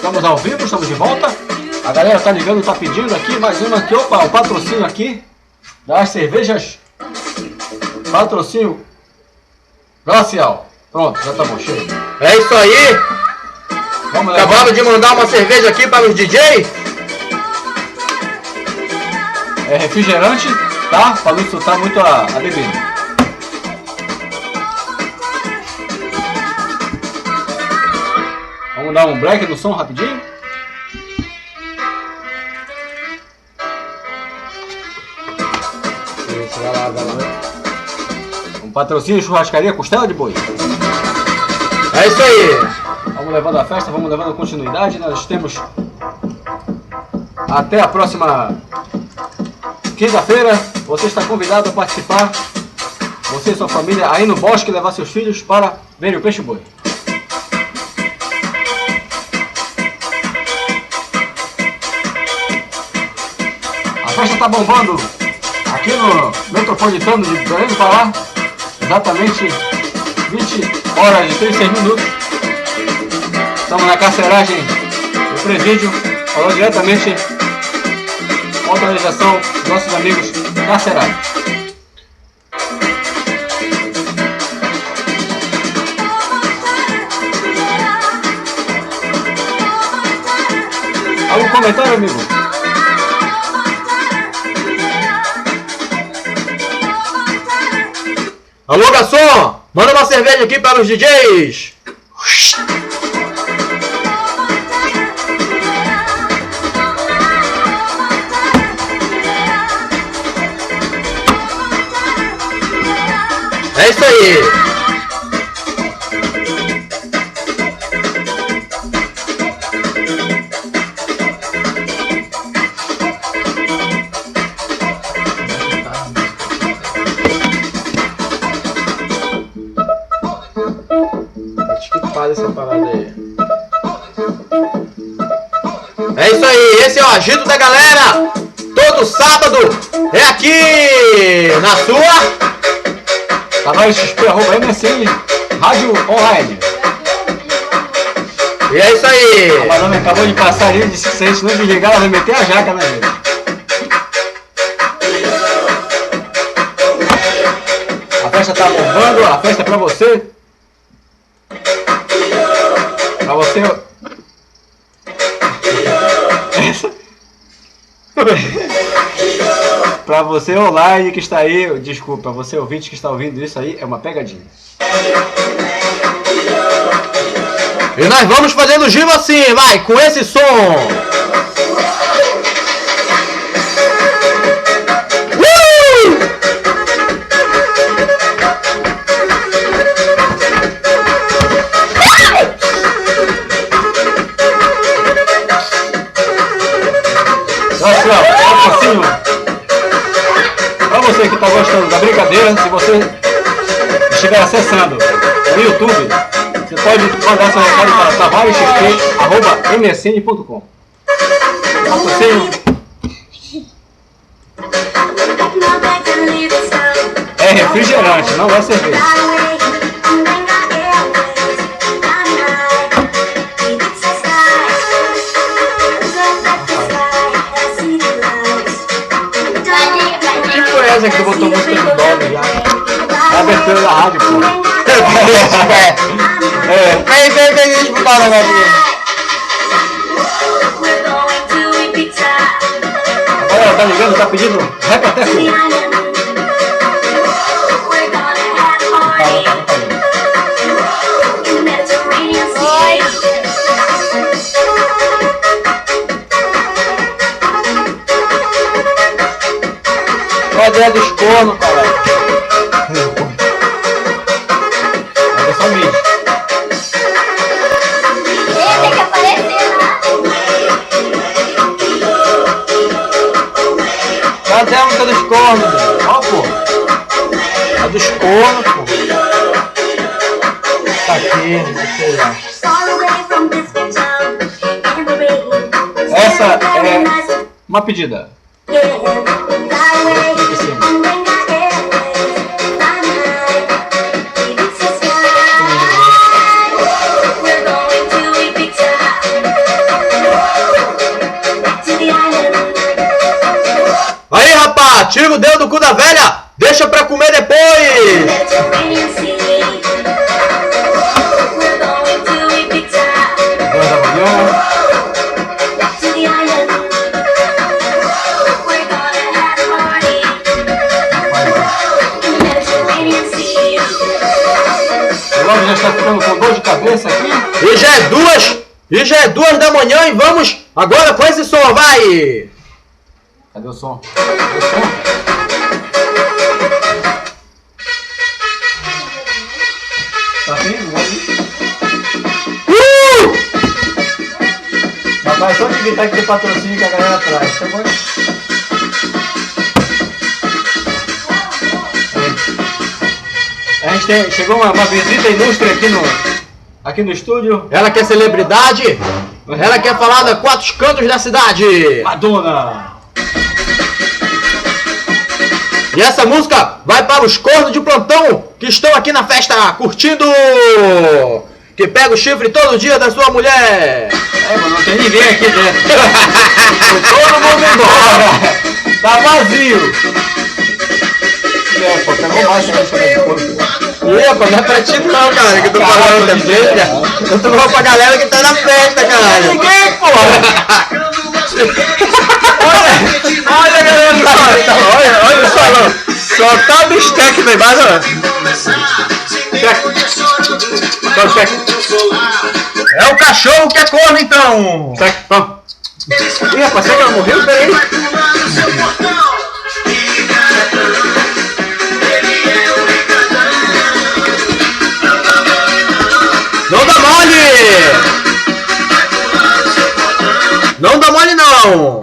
Estamos ao vivo, estamos de volta. A galera tá ligando, tá pedindo aqui, mais uma aqui, opa, o patrocínio aqui das cervejas. Patrocínio Glacial. Pronto, já tá bom, chega. É isso aí. Vamos Acabamos de mandar uma cerveja aqui para os DJ. É refrigerante, tá? Pra não soltar muito a bebida. Vamos dar um break no som rapidinho. Um patrocínio churrascaria Costela de Boi. É isso aí. Vamos levando a festa, vamos levando continuidade. Nós temos até a próxima quinta-feira. Você está convidado a participar, você e sua família, aí no bosque, levar seus filhos para verem o peixe boi. A festa está bombando aqui no Metropolitano de Belém do Pará. Exatamente 20 horas e 36 minutos. Estamos na carceragem do presídio, falou diretamente com a autorização dos nossos amigos carcerários. Algum comentário, amigo? Alô, garçom, manda uma cerveja aqui para os DJs. É isso aí. Essa parada aí. É isso aí, esse é o agito da galera. Todo sábado é aqui na sua Canal XP, @MSN Rádio Online. E é isso aí. A Madonna acabou de passar ali, disse que se a gente não desligar, ela vai meter a jaca na gente. A festa tá bombando, a festa é pra você. Pra você. Pra você online que está aí, desculpa, você ouvinte que está ouvindo isso aí, é uma pegadinha. E nós vamos fazendo giro assim, vai, com esse som. Para você que está gostando da brincadeira, se você estiver acessando o YouTube, você pode mandar seu recado para tavaresxp@msn.com. É refrigerante, não é cerveja. Que tu botou música do Dolby já. É a abertura da rádio, pô. Vem disputar o negócio aqui. A galera tá ligando, tá pedindo repeteco. Cadê a dos cornos, caralho? É só vídeo. Tem que aparecer lá. Cadê a música dos cornos? Ó, pô. A dos cornos, pô. Tá aqui, sei lá. Essa é uma pedida. amanhã. O Love já está ficando com dor de cabeça aqui. E já é 2 da manhã e vamos agora com esse som, vai! Cadê o som? Cadê o som? Tá vindo? Rapaz, só de gritar que tem patrocínio que a galera traz, tá bom? A gente chegou uma visita ilustre aqui no estúdio. Ela quer celebridade, ela quer falar da 4 cantos da cidade. Madonna! E essa música vai para os cornos de plantão que estão aqui na festa curtindo. Que pega o chifre todo dia da sua mulher. Mas não tem ninguém aqui dentro. Foi todo mundo embora. Tá vazio. Pô, pegou mais essa de corpo. Epa, não é pra ti não, cara, que eu tô falando da festa. Eu tô falando pra galera que tá na festa, cara. Ninguém, porra! Olha, galera, olha o salão. Só tá o bistec lá embaixo, É o cachorro que é corno, então. vamos. Ih, rapaz, será que ela morreu? Pera aí. Não dá mole! Não dá mole, não!